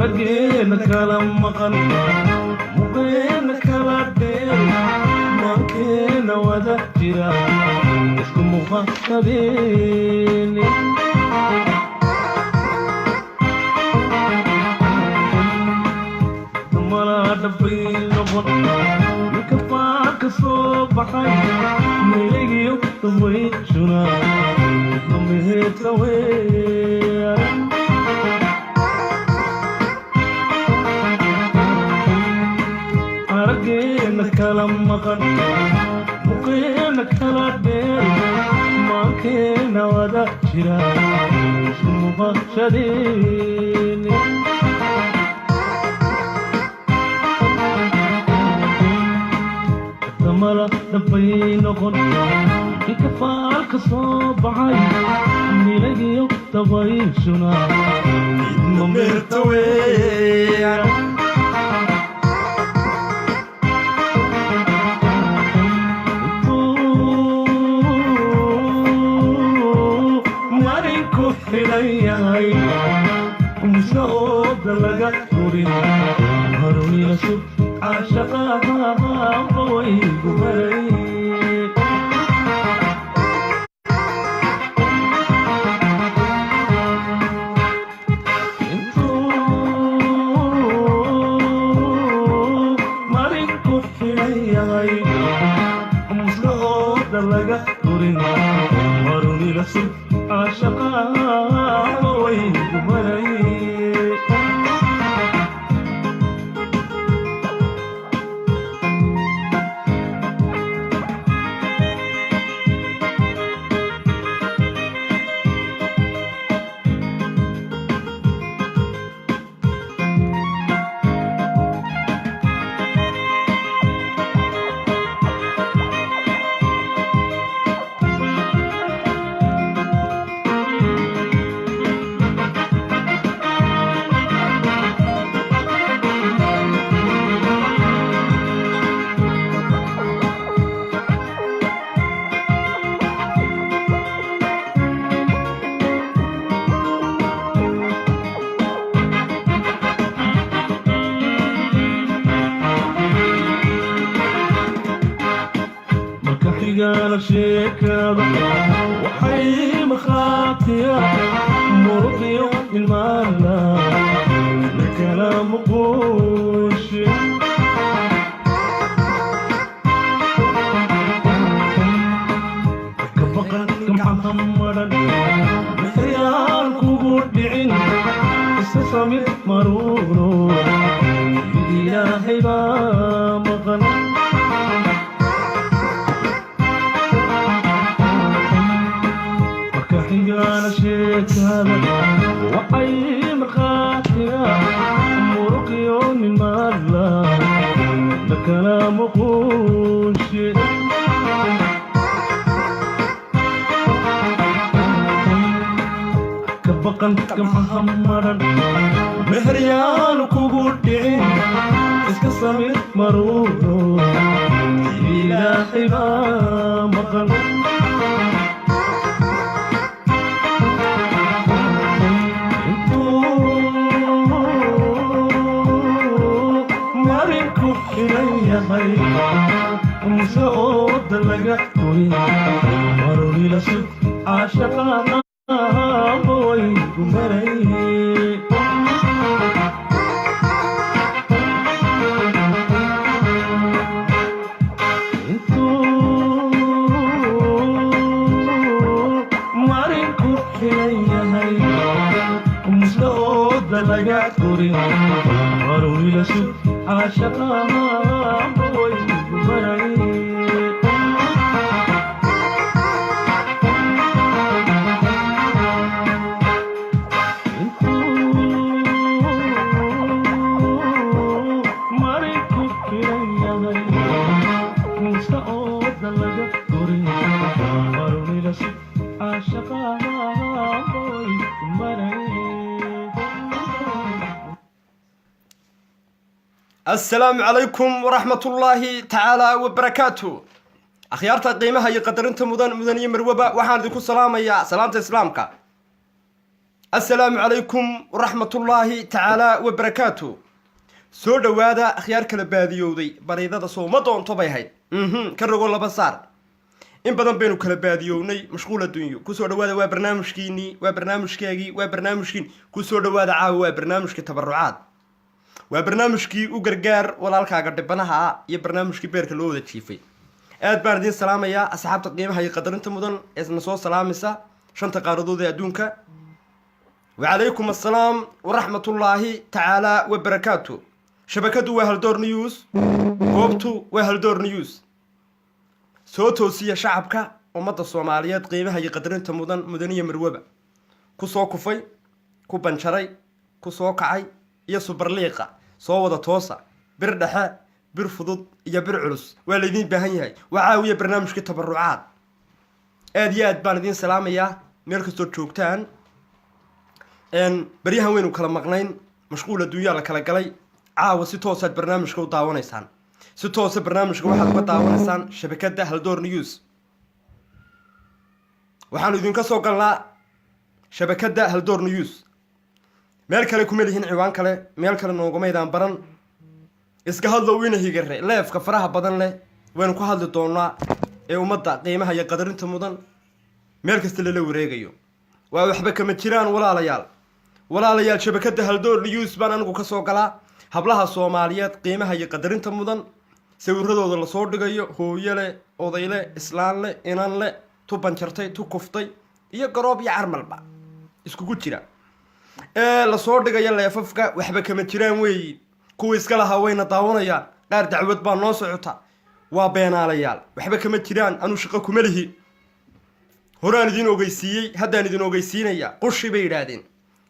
أرجينا كلام مقن مقينا كلام دير ما كنا وذا جرا اسكم مخاطبين ملا دبين نقط مكفاك صباحي مليو تبوي شنا نمهت لوير أرجينا كلام مقن مقينا كلام دير ما كنا وذا جرا اسكم مخاطبين ملا دبين نقط كفالك صباحي مليو تبوي شنا نمهت لوير هاي ومسعود لقى قرين هروني لشوف عاشقها قوي قبري انتو مارين كفري هاي ومسعود لقى قرين هروني لشوف عاشقها قوي قبري قال الشيك هذا وحي مخاطية مرضي المال الكلام قوش كبقت محمدا بخيال كبور دعين استسامي مرورو إلهي بامغن قال الشيك هذا وحي مخاطرة مرقي من مالا لكلام خوشي كبقن كمحمدا مهريان وكبور دعين اسكسامي مرورو إلهي بامغن ومسعود لقى قرين مروني لشوف عاشقها قوي قمري انتو مارينكو حليا هاي ومسعود لقى قرين مروني لشوف عاشقها قوي قمري السلام عليكم ورحمة الله تعالى وبركاته. أخيارتا قيمها يقدرنت مدن مدنية مروبة وحان ذكو السلام يا سلامة إسلامك. السلام عليكم ورحمة الله تعالى وبركاته. سو دوادا أخيار كلا باديودي بريدة سو ما دون طبي هاي كرجوا الله بصار إن بدن بينو كلا باديوني مشغولة الدنيا كسو دوادا وبرنامج كيني وبرنامج كاجي وبرنامج كين كسو دوادا عاو وبرنامج كتبرعات وبرنامج كي وجرجار ولا الكاجر دبناها يبرنامج كي بيرك لو ذا تشيفي aad baan idin salaamayaa asxaabta qiimaha iyo qadarinta mudan isna soo salaamaysa shanta qaaradood ee adduunka wa alaykum assalaam wa rahmatullahi ta'ala wa barakatuh shabakadu waa Haldoor News goobtu waa Haldoor News soo toosiya shacabka ummadda Soomaaliyeed qiimaha iyo qadarinta mudaniya marwaba ku soo kufay ku banjaray ku soo kacay iyo subarliiqa soo wada toosa bir dhaxa bir fudud iyo bir culus waa la idin baahan yahay wacaawiya barnaamijka tabarucaad aad iyo aad baan idin salaamayaa meel kastoo joogtaan baryahan weynu kala maqnayn mashquul adduunyaa la kala galay caawa si toos aad barnaamijka u daawanaysaan si toos barnaamijka waxaad uga daawanaysaan shabakada Haldoor News waxaan idinka soo galnaa shabakada Haldoor News meel kale kuma lihin ciwaan kale meel kale noogumaydaan baran iska hadlo weyna higare leefka faraha badan leh waynu ku hadli doonaa ee ummadda qiimaha iyo qadarinta mudan meel kasta la wareegayo waa waxba kama jiraan walaalayaal shabakada Haldoor News baan anigu ka soo galaa hablaha Soomaaliyeed qiimaha iyo qadarinta mudan sawiradooda la soo dhigayo hooyale odayle islaanle inanle tu banjartay tu kuftay iyo garoob iyo carmalba isku jira la soo dhigayo leefafka waxba kama jiraan weeyi kuwa iska lahaa wayna daawanayaan qaar dacwad baa noo socota waa beenaalayaal waxba kama jiraan anu shaqo kuma lihi horaan idin ogeysiiyey haddaan idin ogeysiinaya qoshi bay yiraahdeen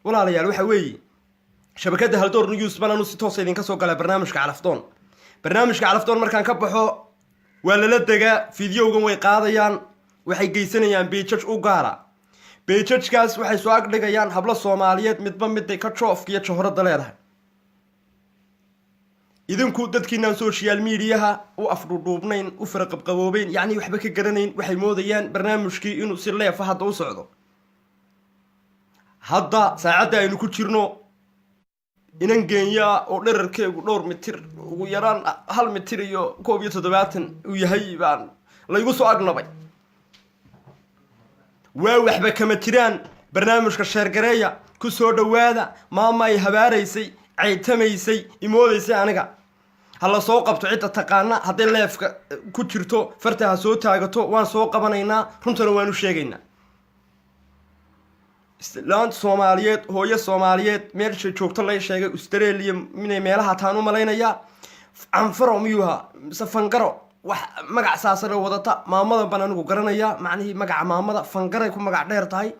walaalayaal waxa weeye shabakada Haldoor News baan anu si toos idin ka soo galay barnaamijka calafdoon markaan ka baxo waa la degaa fiidiyowgan way qaadayaan waxay geysanayaan page u gaara page-kaas waxay soo agdhigayaan hablo Soomaaliyeed midba miday ka joofka iyo johorada leedahay idinku dadkiina social media u afdhuubnayn u farqabqaboobeen yani waxba ka garanayn waxay moodayaan barnaamijkii inuu si leef ah hadda u socdo hadda saacada aynu ku jirno inan geenya oo dherarkeegu dhowr mitir ugu yaraan 1 mitir iyo 170 uu yahay baan la igu soo agnabay waa waxba kama jiraan barnaamijka sheergareeya ku soo dhawaada maama ay habaaraysay caytamaysay imoodaysay aniga hala soo qabto cid taqaana haday leefka ku jirto fartaha soo taagato waan soo qabanaynaa runtana waan u sheegaynaa islaan Soomaaliyeed hooyo Soomaaliyeed meel joogto la sheegay Australia inay meelaha taan u malaynaya anfaro miyuha safangaro wax magac saasare wadata maamada baan anigu garanaya macnaheedu magaca maamada fangaray ku magac dheer tahay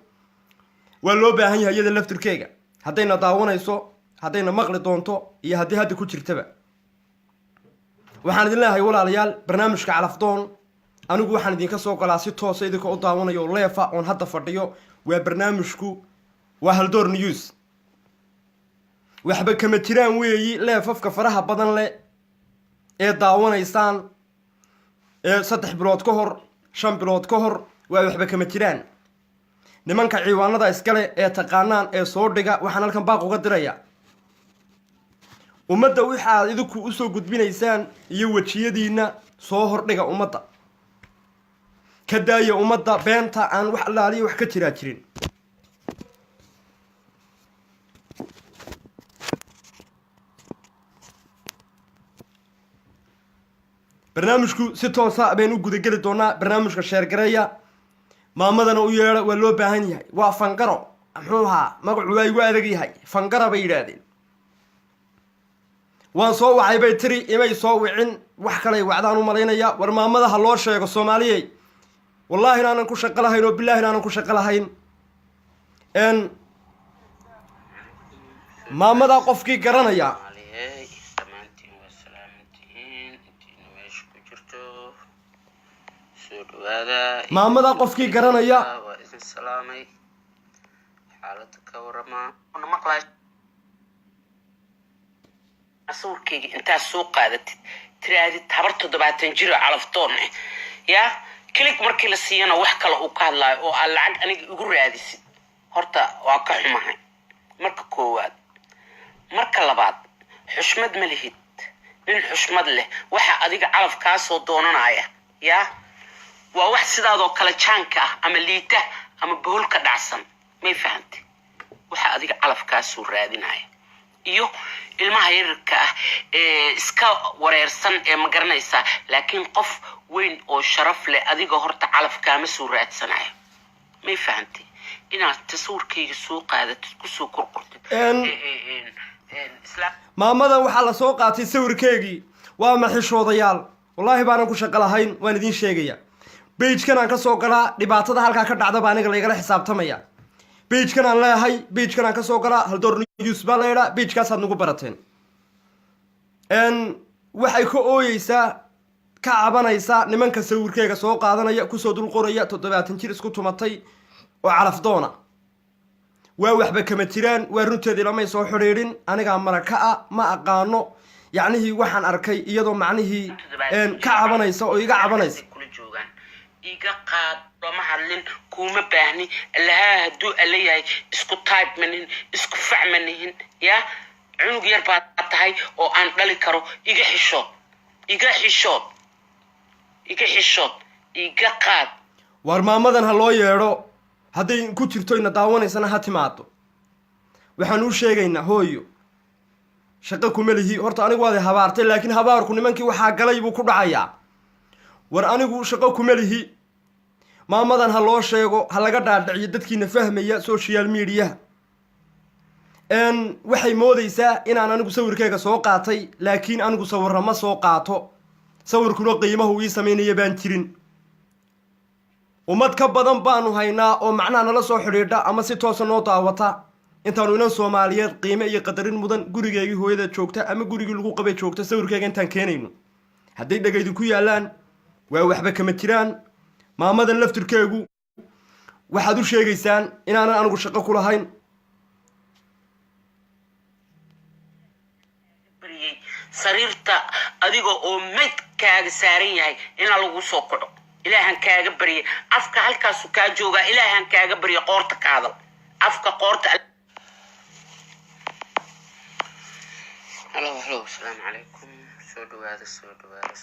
waa loo baahan yahay iyada laftirkeega hadayna daawanayso hadayna maqli doonto iyo hadii hadda ku jirtaba waxaan idin leeyahay walaalayaal barnaamijka calafdoon anigu waxaan idin ka soo galaa si toos ah idinka u daawanayo leefa on hadda fadhiyo waa barnaamijku waa Haldoor News waxba kama jiraan weeyi leefafka faraha badan leh ee daawanaysaan ee 3 bilood ka hor 5 bilood ka hor waa waxba kama jiraan nimanka ciwaanada iskale ee taqaanaan ee soo dhiga waxaan halkan baaq uga diraya ummadda waxaad idinku u soo gudbinaysaan iyo wajiyadiina soo hordhiga ummadda ka daaya ummadda beenta aan wax allaaliyo wax ka jirin barnaamijku si toos ah baan u gudagali doonaa barnaamijka sheergareeya maamadana u yeero waa loo baahan yahay waa fangaro muxuu ahaa magacu waa igu adag yahay fangara bay yiraahdeen waan soo wacay bay tiri imay soo wicin wax kale wacdaan u malaynaya war maamadaha loo sheego Soomaaliyeed wallahi inaan ku shaqo lahayn oo billahi inaan ku shaqo lahayn maamada qofkii garanaya maamada qofkii garanaya waa idin salaamay xaaladda ka warama sawirkayga intaa soo qaadatid tiraadid habar 70 jir calaftoon ya كليك مركي لسيانا وحكا له وكهلاي أو العد أنا يقول راديس horta waa ka xumahay marka koowaad. marka labaad xushmad ma lihid. nin xushmad leh waxa adiga calaf kaa soo doonanaya yaa waa wax sidaadoo kale jaanka ah ama liita ama bohol ka dhacsan. may fahantay waxa adiga calaf kaa soo raadinaya iyo ilmaha yarka ah iska wareersan ma garanaysaa. laakiin qof weyn oo sharaf leh adiga horta calaf kaama soo raadsanayo. may fahantay inaad tasawirkayga soo qaadatid kusoo korkortid maamadan waxaa la soo qaatay sawirkeygii waa maxishoodayaal wallaahi baanan ku shaqo lahayn waan idiin sheegaya. beijkan aan ka soo galaa dhibaatada halkaa ka dhacda baa aniga laygala xisaabtamaya. beijkan aan leeyahay beijkan aan ka soo galaa haldoor news baa leedhaa beijkaasaad nagu barateen. waxay ka ooyeysaa ka cabanaysaa nimanka sawirkeyga soo qaadanaya kusoo dul qoraya 70 jir isku tumatay oo calafdoona. waa waxba kama jiraan waa runteedii lamay soo xidhiidhin anigaa maraka ah ma aqaano yacnihii waxaan arkay iyadoo macnihii ka cabanaysa oo iga cabanaysa. iga qaad lama hadlin kuma baahni allaha hadduu allayahay isku type manin isku fac manihin yaa cunug yar baad tahay oo aan dhali karo. iga xishood iga qaad. war maamadan ha loo yeedho hadday ku jirto ina daawanaysana ha timaado. waxaan u sheegaynaa hooyo shaqo kuma lihi horta anigu waad habaartay laakiin habaarku nimankii waxaa galay buu ku dhacayaa. war anigu shaqo kuma lihi maamadan ha loo sheego ha laga dhaadhiciyo dadkiina fahmaya social media. waxay moodaysaa inaan anigu sawirkeyga soo qaatay laakiin anigu sawirra ma soo qaato. sawirkuna qiimahu ii samaynaya baan jirin. ummad ka badan baanu haynaa oo macnaha nala soo xidhiidha ama si toosa noo daawata intaanu inan soomaaliyeed qiime iyo qadarin mudan gurigeygii hooyada joogta ama gurigii lagu qabay joogta sawirkeyga intaan keenayno. hadday dhegaydu ku yaallaan waa waxba kama jiraan. maamadan laftirkeegu waxaad u sheegaysaan inaanan anigu shaqo ku lahayn. sariirta adiga oo maydkaaga saaran yahay inaa lagu soo kaco. ilaahan kaaga barya afka halkaasu kaa joogaa. ilaahan kaaga barya qoorta ka hadal afka qoorta. halo asalaamu calaykum. soo dhawaada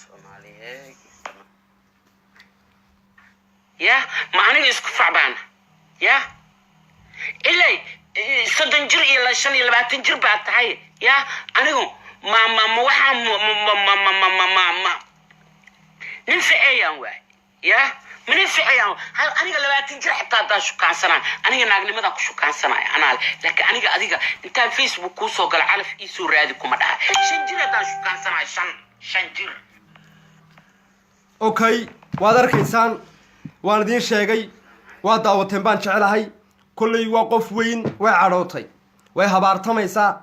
soomaaliyeed. yaa ma aniga isku facbaana yaa ilay 30 jir iyo 25 jir baa tahay yaa anigu ma waxaa nin ficayaan waay yaa من فعيان أنا قال لا تنجح حتى داش كان سنة أنا ناقل ماذا كشو كان سنة أنا لكن أنا أديك أنت فيسبوك كوسو قال على في سورة هذه كم ده شنجر داش كان سنة شنجر أوكي وادر كإنسان واردين شيء وادا وتنبان شعلهاي كل يوقف وين وعروتي وهبارتهم يسا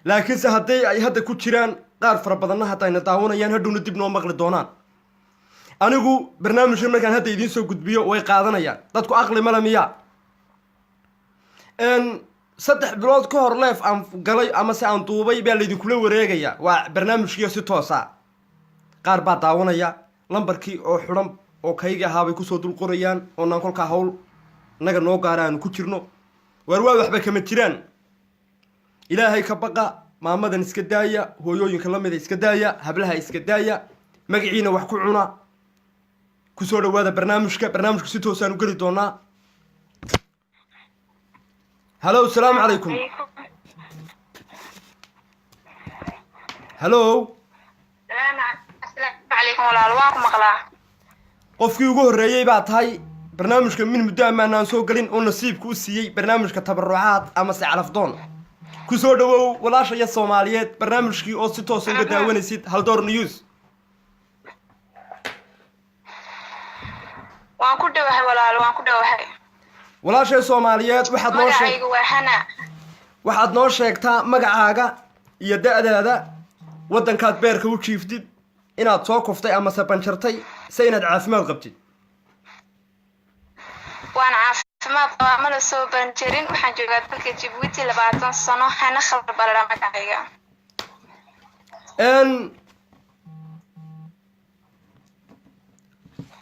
لكن سهدي أي هذا كتيران قارف ربنا حتى نتعاون ينهدون الدبنا ومغل الدونان anigu barnaamijkan markaan hadda idiin soo gudbiyo way qaadanayaan dadku aqli ma lamiya 3 bilood ka hor leef aan galay ama si aan duubay baa la idin kula wareegaya waa barnaamijkiyo si toosa qaar baa daawanaya lambarkii oo xuran oo kayga ahaa bay ku soo dul qorayaan oo naan kolka hawl naga noo gaaraan ku jirno war waa waxba kama jiraan ilaahay ka baqa maamadan iska daaya hooyooyinka la mid iska daaya hablaha iska daaya magaciina wax ku cuna kusoo dhawaada barnaamijka si toos ah u gali doonaa. hello assalaamu calaykum. hello assalaamu calaykum walaal waan ku maqlaa. qofkii ugu horreeyay baa tahay barnaamijka min muddo amaanaan soo galin oo nasiibku u siiyey barnaamijka tabarucaad ama se calafdoon kusoo dhawow walaashaya Soomaaliyeed barnaamijkii oo si toos uga daawanaysid Haldoor News. waan ku dhawahay walaal waan ku dhawahay walaashay Soomaaliyeed waxaad noo sheegtaa magacaaga iyo da'daada wadankaad beerka u jiiftid inaad soo koftay ama sabanjartay say inaad caafimaad qabtid. waan caafimaad qabaa mana soo banjarin waxaan joogaa dalka Djibouti 20 sano hana khalad balada magacayga.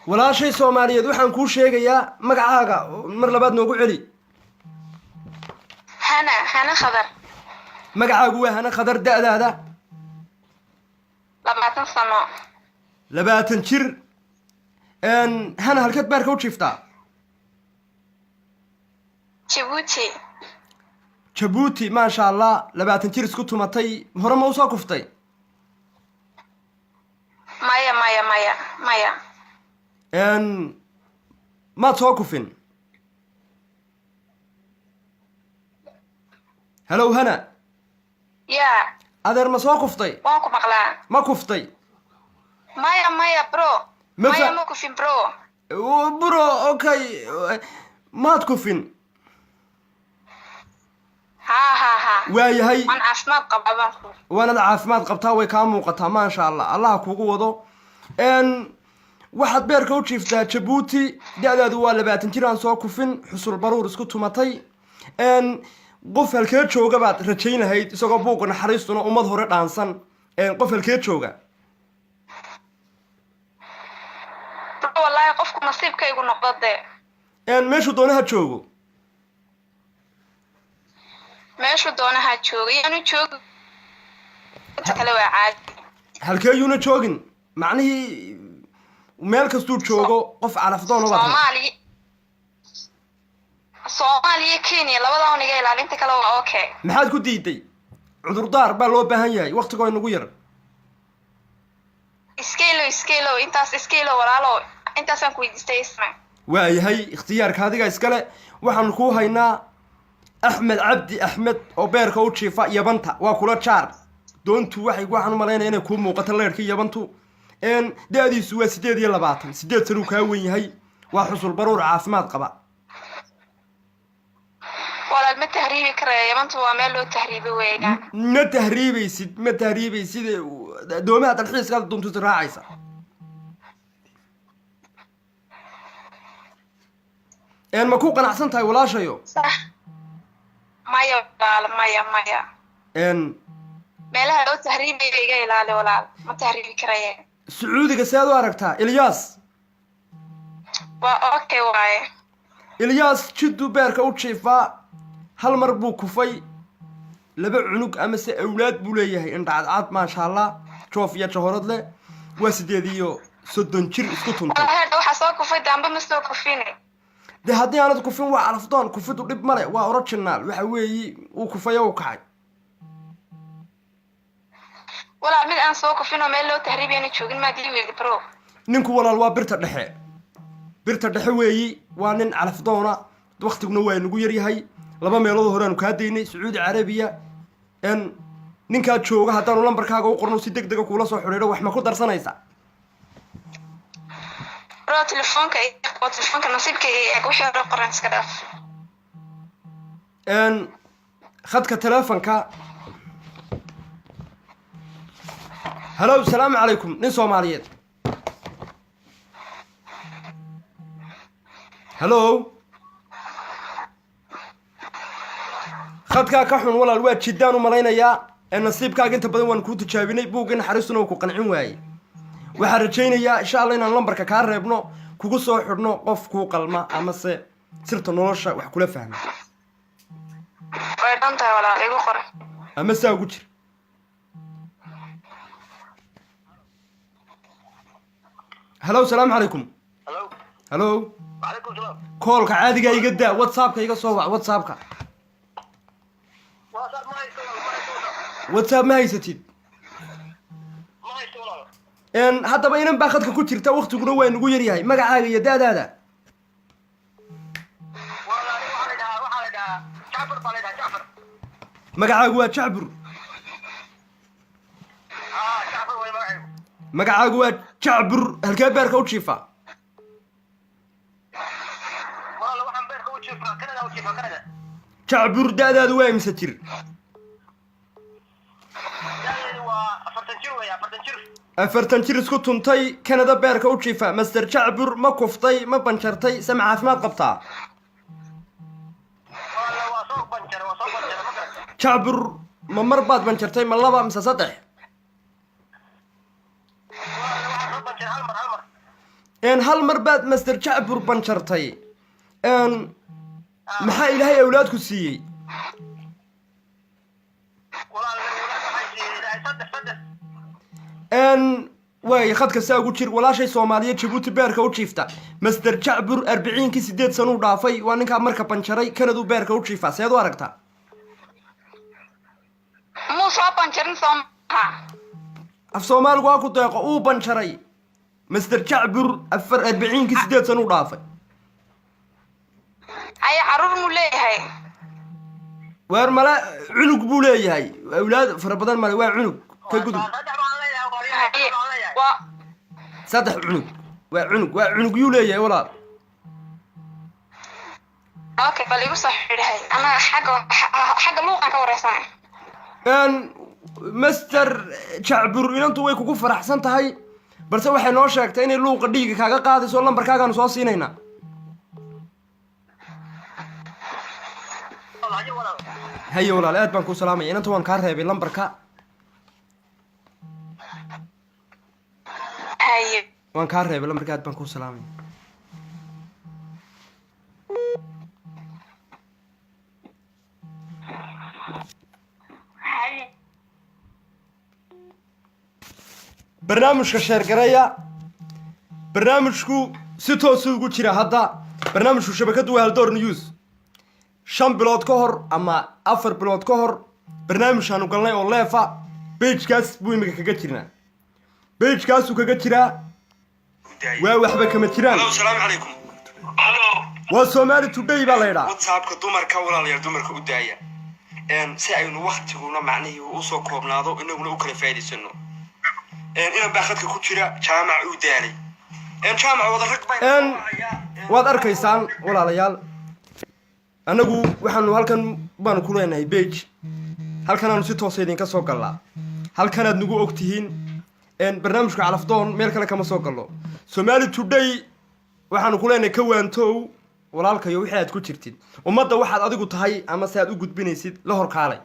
walaashay Soomaaliyeed waxaan kuu sheegayaa magacaaga mar labaad noogu celi. هنا خضر magacaagu waa hana khadar da'daada 20 sano 20 jir hana halkeed beerka u jiiftaa Djibouti jabuuti maasha allah 20 jir isku tumatay hore ma usoo kuftay maya maad soo kufin hello hana ya adeer ma soo kuftay waan ku maqlaa ma kuftay maya bro maya ma kufin bro bro okay maad kufin ha waayahay waan caafimaad qabaa waanad caafimaad qabtaa way kaa muuqataa maasha allah allah kugu wado waxaad beerka u jiiftaa jabuuti da'daadu waa 20 jir aan soo kufin xusul baruur isku tumatay qof halkee jooga baad rajayn lahayd isagoo buuqa naxariistuna ummad hore dhaansan qof halkee jooga wallahi qofku nasiibkaygu noqdo dee meeshuu doonaha joogo yaanu joogo inta kale waa caadi halkeeyuuna joogin macnihii meel kastuu joogo qof calafdoon Soomaaliya Kenya labada oniga ilaalinta kale waa okay maxaad ku diiday cudurdaar baa loo baahan yahay waqtiga inagu yar iskaylo intaas walaalo intaasaan ku weydiistay isma waayahay ikhtiyaarka adiga iskale waxaan ku haynaa axmed cabdi axmed oo beerka u jiifa yabanta waa kula jaar doontu waxaan u maleynaa inay ku muuqato leerkii yabantu da'diisu waa 28 sano ka weyn yahay waa xusul baruur caafimaad qaba walaal ma tahriibi karaa yabantu waa meel loo tahriibo weeyaan ma tahriibaysid doomaha dalxiiska doontu raacaysa ma ku qanacsan tahay walaashayo maya meelaha loo tahriibayo iga ilaali walaal ma tahriibi karayeen sacuudiga saad u aragtaa Ilyas waa okay waaye Ilyas jiddu beerka u jiifaa hal mar buu kufay laba cunug ama se awlaad buu leeyahay indhacad maasha allah joof iyo jahorad leh waa 38 jir isku tuntay waxa soo kufay dambe ma soo kufin de haddii aanad kufin waa calafdoon kufidu dhib male waa original waxa weeyi uu kufay oo kacay walaal mid aan soo kufin oo meel loo tahriibiyay joogin ma diiweed bro ninku walaal waa birta dhexe weeyi waa nin calafdoona waqtiguna waa nagu yar yahay laba meelood hore aanu ka deynay Saudi Arabia ninka jooga hadaan lambarkaaga u qorno si degdeg ah kula soo xiriiro wax ma ku darsanaysa bro telefoonka nasiibkayga ku xiro qoran iska dhaaf khadka telefoonka hello السلام عليكم nin Soomaaliyeed hello khadka ka xun walaal waa jidaan u malaynayaa nasiibkaaga inta badan waan ku tijaabinay buugin naxariistuna uu ku qancin waayay waxaan rajaynayaa insha Allah inaan lambarka ka reebno kugu soo xidhno qof ku qalma ama se sirta nolosha wax kula fahmo way danta walaal igu qor ama saa ugu jir hello السلام عليكم hello وعليكم السلام koolka caadiga iga daa whatsappka iga soo wac whatsappka whatsapp ma haysatid haddaba inan baa khadka ku jirta waqtiguna waa nagu yar yahay magacaaga iyo da'daada magacaagu waa jacbur magacaagu waa jacbur halkee beerka u jiifa jacbur da'daadu waa imse jir 40 jir isku tuntay Canada beerka u jiifa master jacbur ma kuftay ma banjartay sama caafimaad qabtaa jacbur ma mar baad banjartay ma laba mise saddex hal mar baad master jacbur banjartay maxaa ilaahay awlaad ku siiyey واي خدك ساقو جير ولا شيء سومالية جيبوتي بيركا وجيفتا مستر جعبر 40 كي 8 سنة ودافاي waa ninka marka banjaray kanadu beerka u jiifa seed u aragtaa muu soo banjarin Soomaaliya af Soomaaligu waa ku deeqo uu banjaray مستر جعبر 40 كي 8 سنة ودافاي ay caruur mu leeyahay weer mala cunug buu leeyahay awlaad fara badan mala waa cunug ka gudub saddex cunug waa cunug yuu leeyahay walaal okay bal igu soo xidhay ana xagga luuqan ka wareysan master jacbur inantu way kugu faraxsan tahay balse waxay noo sheegtay inay luuqa dhiiga kaaga qaadayso lambarkaagaan soo siinayna haye walaal aad baan ku salaamay inanta waan kaa reebay lambarka haye waan kaa reebay lambarka aad baan ku salaamay barnaamijka sheer gareeya barnaamijku si toos ugu jira hadda barnaamijku shabakadu waa Haldoor News 5 bilood ka hor ama 4 bilood ka hor barnaamijkaanu galnay oo leefa page-kaas buu imika kaga jirnaa page-kaas uu kaga jiraa waa waxba kama jiraan السلام عليكم waa Somali Today baa la yiraahdaa WhatsApp-ka dumarka walaalayaal dumarka u daaya si aynu waqtiguna macnaheedu u soo koobnaado inaguna u kala faa'iideysano inaan baaxadka ku jira jaamac u daalay jaamac wada rag bay waad arkaysaan walaalayaal anagu waxaanu halkan baan ku leenahay page halkan aanu si toos idin ka soo galnaa halkan aad nagu ogtihiin barnaamijka calafdoon meel kale kama soo galno Somali Today waxaanu ku leenahay ka waantow walaalkayo wixii aad ku jirtid ummadda waxaad adigu tahay ama si aad u gudbinaysid la hor kaalay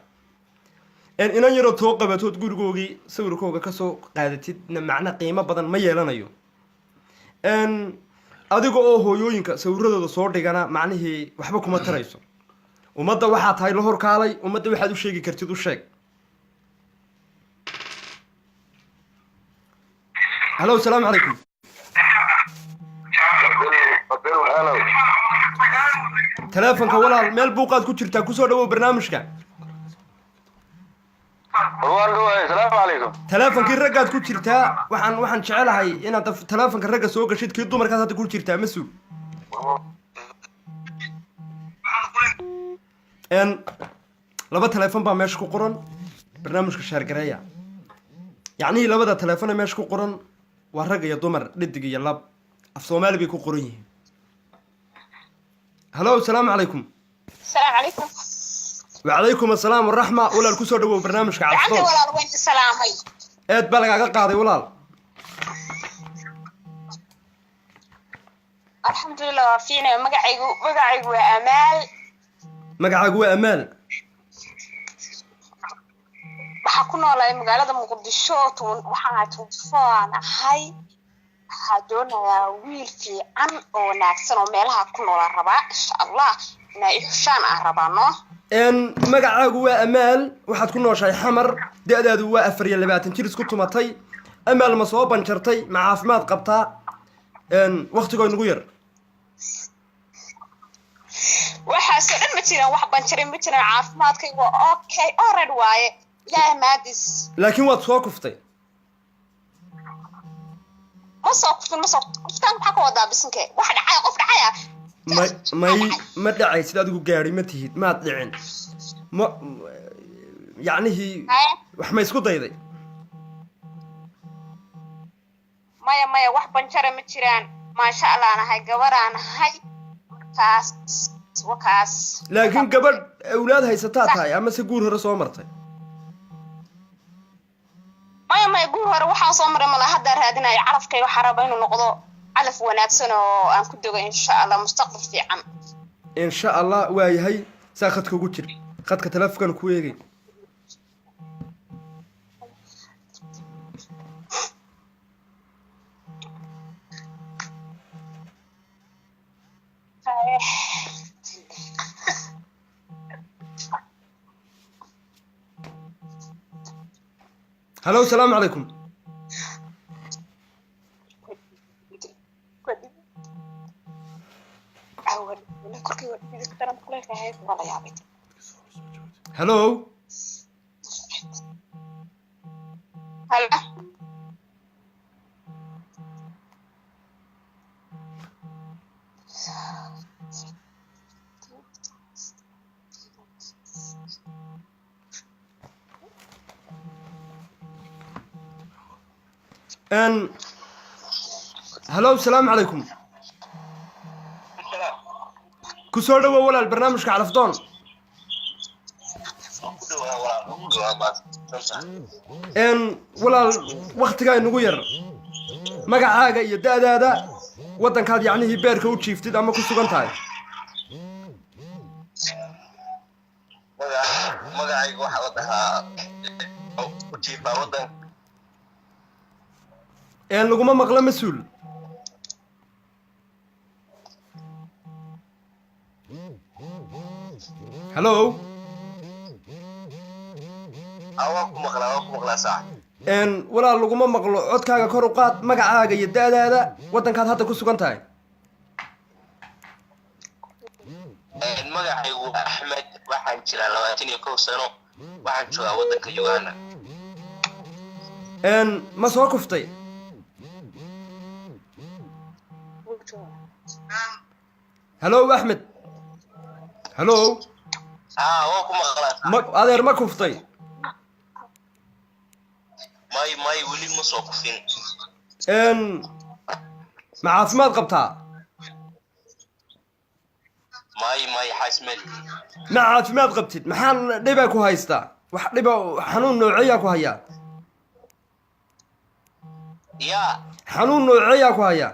inan yaro too qabatood gurigoogii sawirkooga ka soo qaadatid macna qiimo badan ma yeelanayo adiga oo hooyooyinka sawiradooda soo dhigana macnihii waxba kuma tarayso ummadda waxaa tahay la hor kaalay ummadda waxaad u sheegi kartid u sheeg hallo assalaamu calaykum telefonka walaal meel buuqaad ku jirtaa kusoo dhawow barnaamijka السلام عليكم telefonkii raggaad ku jirtaa waxaan jecelahay inaad telefonka ragga soo gashid kii dumarkaas hadda ku jirtaa masuul laba telefon baa meesha ku qoran barnaamijka shaargareeya yacnii labada telefon ee meesha ku qoran waa rag iyo dumar dhidig iyo lab af Soomaali bay ku qoran yihiin hallo assalaamu calaykum السلام عليكم وعليكم السلام والرحمة ولا الكسر دو برنامج عندي كعصفور ولا وين سلامي إد بلغ قاضي ولا الحمد لله فينا مقعيقو أمال مقعقوا أمال waxaa ku noolay magaalada Muqdisho waxaan tuufaan ahay waxaa doonayaa wiil fiican oo wanaagsan oo meelaha ku nool rabaa insha Allah inay xushaan aan rabaano مقعقوا أمال waxaad ku nooshay xamar da'daadu waa 24 jir isku tumatay أمال ma soo banjartay ma caafimaad qabtaa waqtigood nagu yar waxaa soo dhan ma jiraan wax banjaray ma jiraan caafimaadkay waa okay already waaye ilaahay maadis laakiin waad soo kuftay ma soo kuftan maxaa ka wadaa bisinke wax dhacay qof dhacaya ما دعي سيد adigu gaari ma tihid ma dhicin ma yaanihi wax ma isku dayday maya wax banjara ma jiraan ma sha Allah anahay gabaraan ahay wakaas laakiin gabadh awlaad haysataa tahay ama si guur hore soo martay maya guur hore waxaan soo maray malaha hadda raadinay calafkay waxa raba inuu noqdo calaf wanaagsan oo aan ku dogo insha Allah mustaqbal fiican insha Allah waa yahay saaqadka ugu jir qadka telefoonka ku eegay هلو السلام عليكم. هلو هلا ان هلو السلام عليكم. كسور دوا ولا البرنامج على فضون. ان ولا وقت جاي نغير magacaaga iyo daadaada wadankaad yacni beerka u jiiftid ama ku sugan tahay. magacaygu waxa la dhahaa u jiifaa wadan laguma maqlo mas-uul. halo waa ku maqlaa sax walaal laguma maqlo codkaaga kor u qaad magacaaga iyo daadaada wadankaad hadda ku sugan tahay. magacaygu Axmed waxaan jiraa 21 sano waxaan joogaa wadanka Uganda. ma soo kuftay? halo Axmed. halo waa ku maqlaa adeer ma kuftay? may weli ma soo kufin. ma caafimaad qabtaa? may xasmad ma caafimaad qabtid maxaa dhibaa ku haystaa? wax dhiba xanuun nooceeyaa ku hayaa? yaa xanuun nooceeyaa ku hayaa?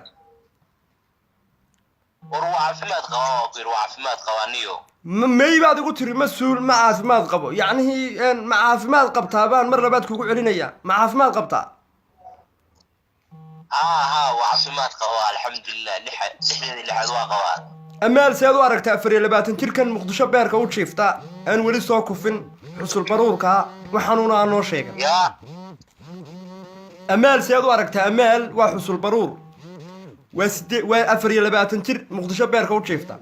war waa caafimaad qabaniyo may baad igu tiri mas-uul ma caafimaad qabo yacnihii ma caafimaad qabtaa baan mar labaad kugu celinayaa. ma caafimaad qabtaa? waa caafimaad qabaa alxamdulilah lixaad waa qabaa. amaal seed u aragtaa 24 jirkan muqdisho beerka u jiifta aan weli soo kufin xusul baruurka wax xanuuna aan noo sheegan. amaal seed u aragtaa? amaal waa xusul baruur waa 24 jir muqdisho beerka u jiifta.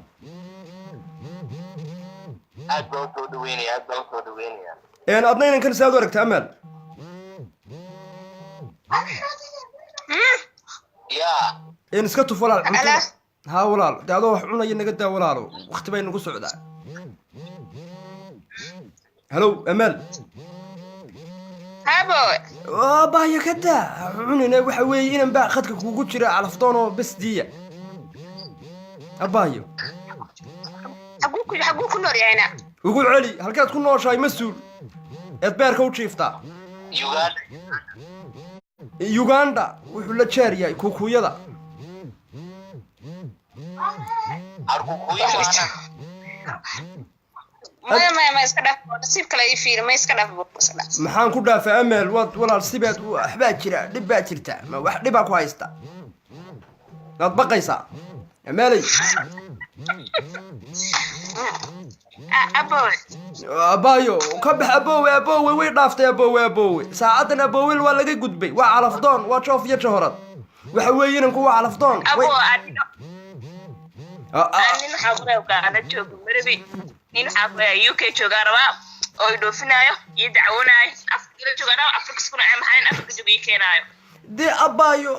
aad baan soo dhaweynaya adna inankan seed u aragtaa amaal? iska tuf walaal cuntada. ها walaal de adoo wax cunaya naga daa walaalo waqti bay nagu socdaa. halo amaal. habo baaya ka daa cunina waxa weeye inan baa khadka kugu jira calafdoon oo bas diya abaayo. xaguu ku nool yahayna ugu celi halkaad ku nooshahay mas-uul eed beerka u jiiftaa. Uganda wuxuu la jeer yahay kukuyada. ما يسكدف نصيب كلا يفير ما يسكدف maxaan ku dhaafay amaal waad walaal sibaad waxbaa jira dhib baa jirta ma wax dhibaa ku haysta waad baqaysaa amaalay. abaayo ka bax aboowe way dhaaftay aboowe saacadan aboowe waa laga gudbay waa calafdoon waa joof iyo jahorad waxa weeye inanku waa calafdoon. nin xaqreebka ana joogo marabi nin xaqreeb UK jooga raba oo dhoofinayo iyo dacwanaay afkila jooga Afrika kuna maxaan Afrika jooga keenayo de abaayo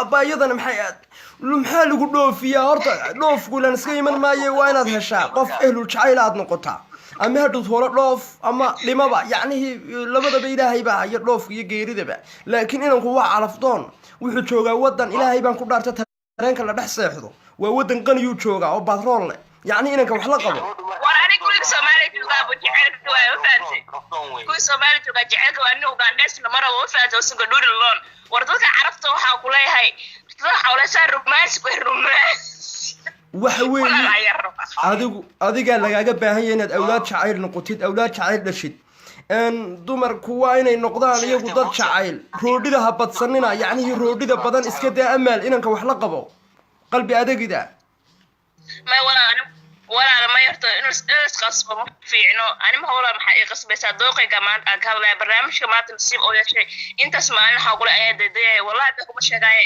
abaayadan maxaa lagu dhoofiyaa horta dhoofku lan iska iman maayo waa inaad heshaa qof ehlu jacayl aad noqotaa ama hadhow hore dhoof ama dhimaba yacnihii labadaba ilaahay baa iyo dhoofka iyo geeridaba laakiin inanku waa calafdoon wuxuu joogaa wadan ilaahay baan ku dhaartay tareenka la dhex seexdo waa wadan qaniyuu joogaa oo batrool leh yacni inanka wax la qabo. war aniga kuliga Soomaaliya joogaa bu jacaylka waa u faantay kuliga Soomaaliya joogaa jacaylka waa nin Ugandese namara u faantay oo suga dhuri loon war dadka carabta waxa ku leeyahay dadka xawlaysaa romance waxa weeye adiga lagaaga baahan yahay inaad awlaad jacayl noqotid awlaad jacayl dhashid dumarku waa inay noqdaan iyagu dad jacayl roodhida ha badsanina yacnihii roodhida badan iska daa amaal inanka wax la qabo qalbi adagida. ما ولا walaal ma yarto inuu isqasbo ma fiicno anima hawla maxaa ii qasbaysaa dooqayga maanta aan ka hadlaya barnaamijka maanta nasiib oo yeeshay intaas maalin waxaa kule ayaa daydayay wallahi baa kuma sheegaaye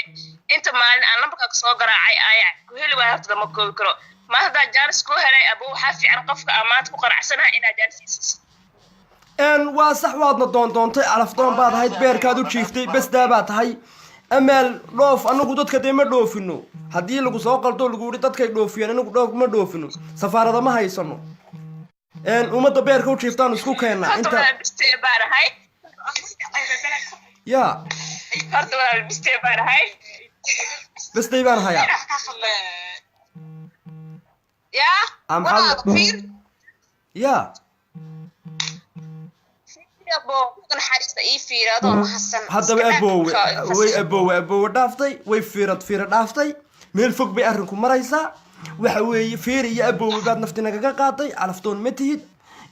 inta maalin aan lambarka soo garaacay ayaa ku heli waaya horta lama koobi karo ma haddaa jaanis kuu helay abo waxaa fiican qofka aan maanta ku qanacsanaha inaad jaanis siisis waa sax waadna doontay calafdoon baad ahayd beerkaad u jiiftay besdaa baa tahay amaal dhoof anagu dadka dee ma dhoofino haddii lagu soo qaldo lagu yihi dadkay dhoofiyeen anagu dhoof ma dhoofino safaarada ma haysano ummadda beerka u jiiftaan isku keennaa inta ya horta walaal bistee baan ahay bestay baan hayaa ya ya haddaba aboowe dhaaftay way fiira dhaaftay meel fog bay arrinku maraysaa waxa weeye fiir iyo aboowe baad nafti nagaga qaaday calafdoon ma tihid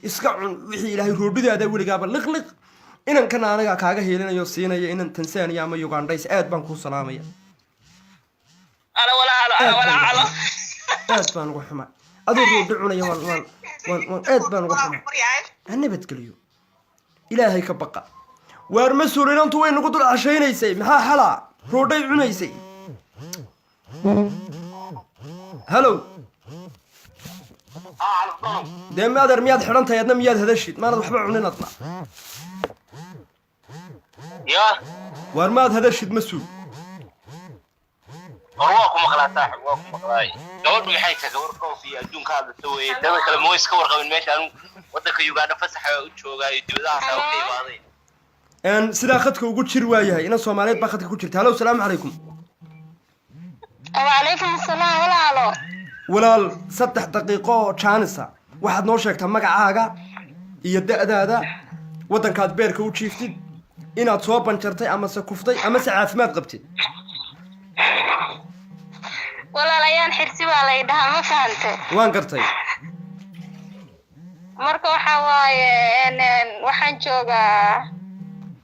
iska cun wixii ilaahay roodhidaada weligaaba liqliq inankana anaga kaaga heelinayo siinaya inan tansaaniya ama ugandhays aad baan kuu salaamaya aad baan uga xumaa adoo roodhi cunaya waan aad baan uga xumaa ha nabadgeliyo ilaahay ka baqa waar mas-uul inantu way nagu dul cashaynaysay maxaa xalaa roodhay cunaysay hallow dee maadeer miyaad xidhan tahay adna miyaad hadashid maanad waxba cunin adna waar maad hadashid mas-uul war waa ku maqlaa saaxib waa ku maqlaay gabadhu maxay tahay gabar dhoof iyo adduunka hadlata weeye dada kale ma iska warqabin meesha anu waddanka Uganda fasaxa u joogaayo dibadaha ka qeybaaday sidaa khadka ugu jir waayahay ina Soomaaliyeed baa khadka ku jirta hallo salaamu calaykum وعليكم السلام walaal 3 daqiiqo jaanisa waxaad noo sheegtaa magacaaga iyo da'daada waddankaad beerka u jiiftid inaad soo banjartay ama se kuftay ama se caafimaad qabtid walaalayaan xirsi baa la yidhahaa ma fahantay waan gartay marka waxa waaye waxaan joogaa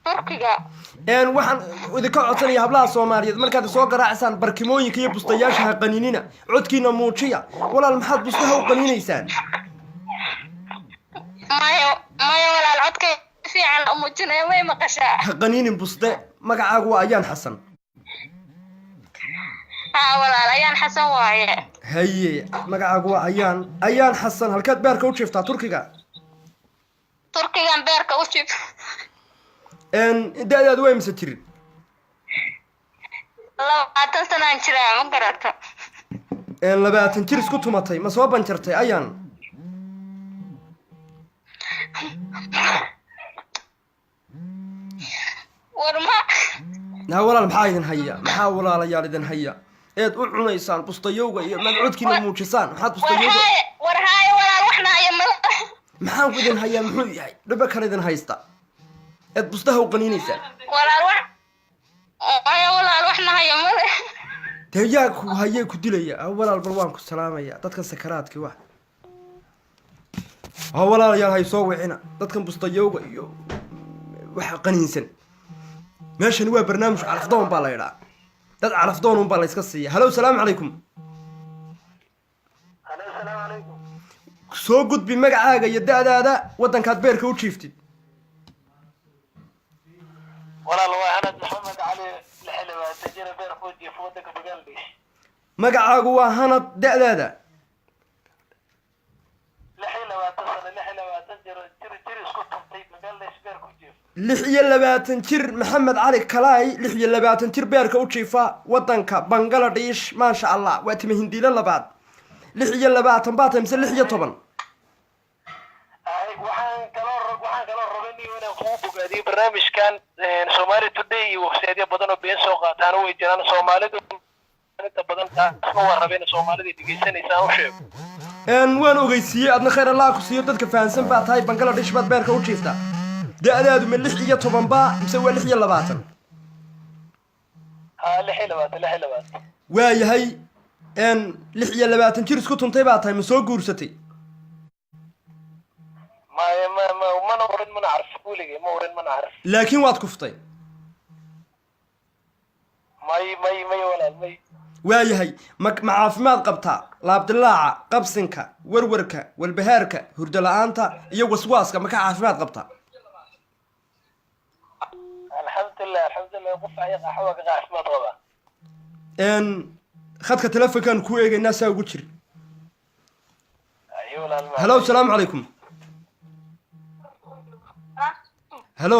Turkiga waxaan idinka codsanaya hablaha Soomaaliyeed markaad soo garaacsan barkimooyinka iyo bustayaasha qaniinina codkiina muujiya walaal maxaad bustaha u qaniinaysaan mayo walaal codkay fiican u muujinaya way maqashaa qaniinin buste magacaagu waa Ayaan Xasan walaal Ayaan Xasan waaye haye magacaagu waa Ayaan Xasan halkaad beerka u jiiftaa Turkigan beerka u jiif da'daadu way mise jirin 20 sano aan jiraa ma garato 20 jir isku tumatay ma soo banjartay Ayaan warma walaal maxaa idin haya maxaa walaalayaal idin haya eed u cunaysaan bustayowga iyo madcudkiina muujisaan maxaad bustayowga war haay walaal waxna haya maxaan ku idin hayaa muxuu yahay dhaba kale idin haysta eed bustaha u qaniinaysaan walaal waxna haya male dee yaa ku hayay ku dilaya walaal bal waan ku salaamaya dadkan sakaraadkii wax walaalayaal hay soo wicina dadkan bustayowga iyo waxa qaniinsan meeshan waa barnaamij calafdoon baa la yidhaa dad calafdoon un baa la iska siiya hallo salaamu calaykum soo gudbi magacaaga iyo da'daada waddankaad beerka u jiiftid walaal waa Hanad Maxamed Cali lixlaba tajira beer ku jiif waddanka Bangladesh magacaagu waa Hanad da'daada lix iyo labaatan jir maxamed cali kalaay 26 jir beerka u jiifa waddanka Bangladesh ma sha Allah waa timi hindiila labaad 26 baa tahay mise 16 waxaan kaloo rabay inaan ku bogaadiyo barnaamijkan Somali Today iyo website badan oo been soo qaataan way jiraan Soomaalidu inta badan taas waa rabeen Soomaalida dhigeysanaysaa u sheeg waan ogeysiiyay adna khayr Allah ku siiyo dadka fahansan baa tahay Bangladesh baad beerka u jiifta da'daadu ma 16 baa mise waa 26 waayahay 26 jir isku tuntay baa tahay ma soo guursatay ما نورن ما نعرف قولي ما ورن ما نعرف لكن واد كفتي ماي ولا ماي waayahay ma caafimaad qabtaa laabdilaaca qabsinka warwarka walbahaarka hurdo la-aanta iyo waswaaska ma ka caafimaad qabtaa alxamdulilah qof ayaga axwa ka caafimaad qaba khadka telefonkaan ku eegaynaa saa ugu jir ayo walaal halo asalaamu calaykum halo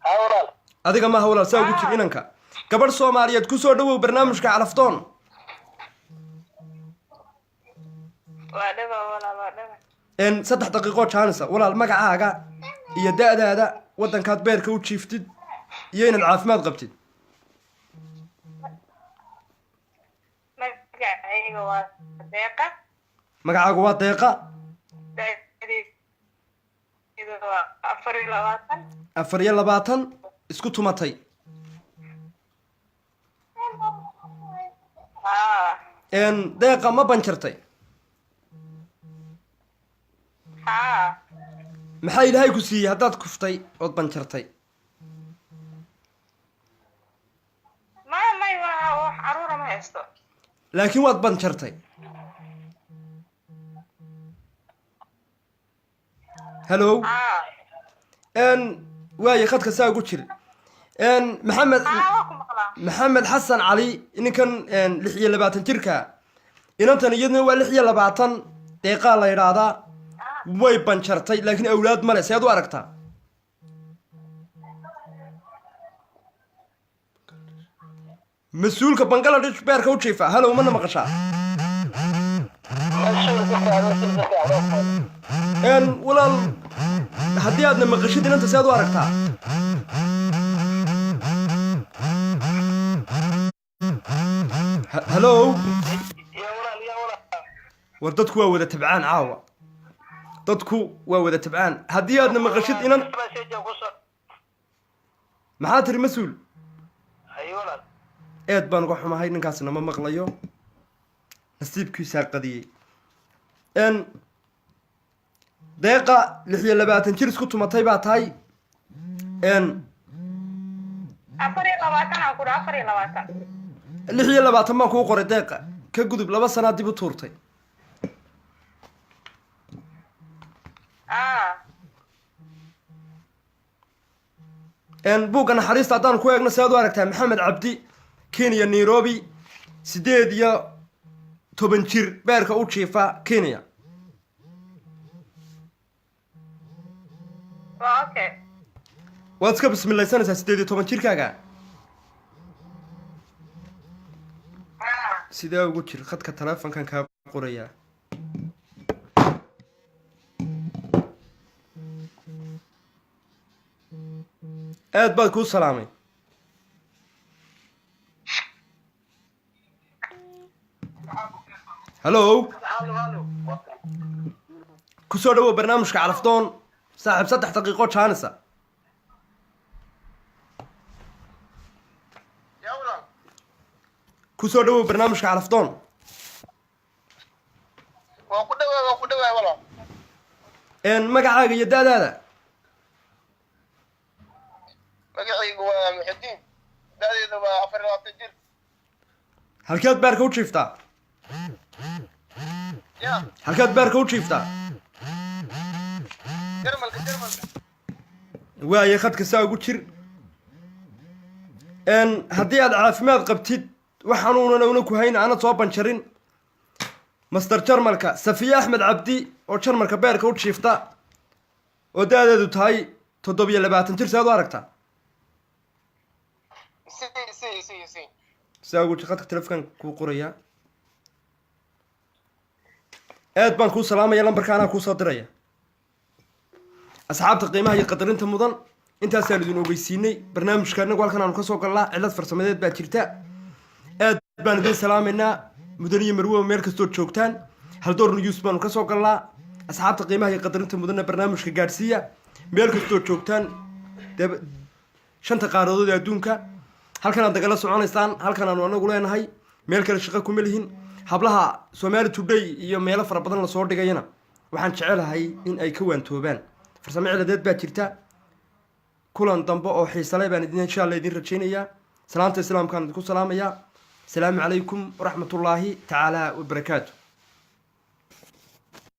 ha walaal adiga maaha walaal saa ugu jir inanka gabadh soomaaliyeed kusoo dhawow barnaamijka calaftoon waa dhaba walaal waa dhaba 3 daqiiqo jaanisa walaal magacaaga iyo da-daada waddankaad beerka u jiiftid iyo inaad caafimaad qabtid magacayga waa deeqa magacaagu waa deeqa da'daydu waa 24 24 isku tumatay deeqa ma banjartay maxaa ilaahay ku siiyey haddaad kuftay ood banjartay may wax caruura ma haysto laakiin waad banjartay hello waaye khadka saa ugu jir maxamed xasan cali ninkan 26 jirka inantan iyadna waa 26 deeqaa la yidhaahdaa way banjartay laakiin awlaad male seed u aragtaa mas-uulka bangaladesh beerka u jiifa halow mana maqashaa walaal haddii aadna maqashid inanta seed u aragtaa halow war dadku waa wada tabcaan caawa dadku waa wada tabcaan haddii aadna maqashid inan maxaa tiri mas-uul eed baan uga xumahay ninkaasna ma maqlayo nasiibkiisaa qadiyey deeqa 26 jir isku tumatay baa tahay 26 baan kuu qoray deeqa ka gudub 2 sanaa dib u tuurtay buugga naxariista haddaan ku eegno sead u aragtaa maxamed cabdi kenya nairobi 18 jir beerka u jiifa kenya waad iska bismilaysanaysaa 18 jirkaaga sidee ugu jir khadka telefonkan kaa qorayaa aad baad kuu salaamay hallo kusoo dhawow barnaamijka calafdoon saaxiib 3 daqiiqo jaanisa kusoo dhawow barnaamijka calafdoon waa ku dhawaay walaal magacaaga iyo da-daada magacaygu waa muxudiin da'deedu waa 24 jir halkeed beerka u jiiftaa halkeed beerka u jiiftaa jarmalka waaye khadka saa ugu jir haddii aad caafimaad qabtid waxaanuunan una ku hayn aanad soo banjarin master jarmalka safiya axmed cabdi oo jarmalka beerka u jiifta oo da-deedu tahay 27 jir sead u aragtaa saa ugu jir khadka telefonkan kuu qorayaa aad baan kuu salaamaya lambarka anaa kuusoo diraya asxaabta qiimaha iyo qadarinta mudan intaasaan idin ogeysiinay barnaamijka inagu halkan aanu kasoo galnaa cilad farsamadeed baa jirta aad baan idin salaamaynaa mudan iyo marwoba meel kastoo joogtaan haldoor news baanu kasoo galnaa asxaabta qiimaha iyo qadarinta mudanna barnaamijka gaadhsiiya meel kastoo joogtaan dee 5 qaaradood ee adduunka halkan aad nagala soconaysaan halkan aanu anagu leenahay meel kale shaqo kuma lihin hablaha Somali Today iyo meelo fara badan la soo dhigayna waxaan jecelahay in ay ka waantoobaan farsamo ciladeed baa jirta kulan dambe oo xiiso leh baan idin insha Allah idin rajaynayaa سلامة السلام كان كل سلام يا السلام عليكم ورحمة الله تعالى وبركاته.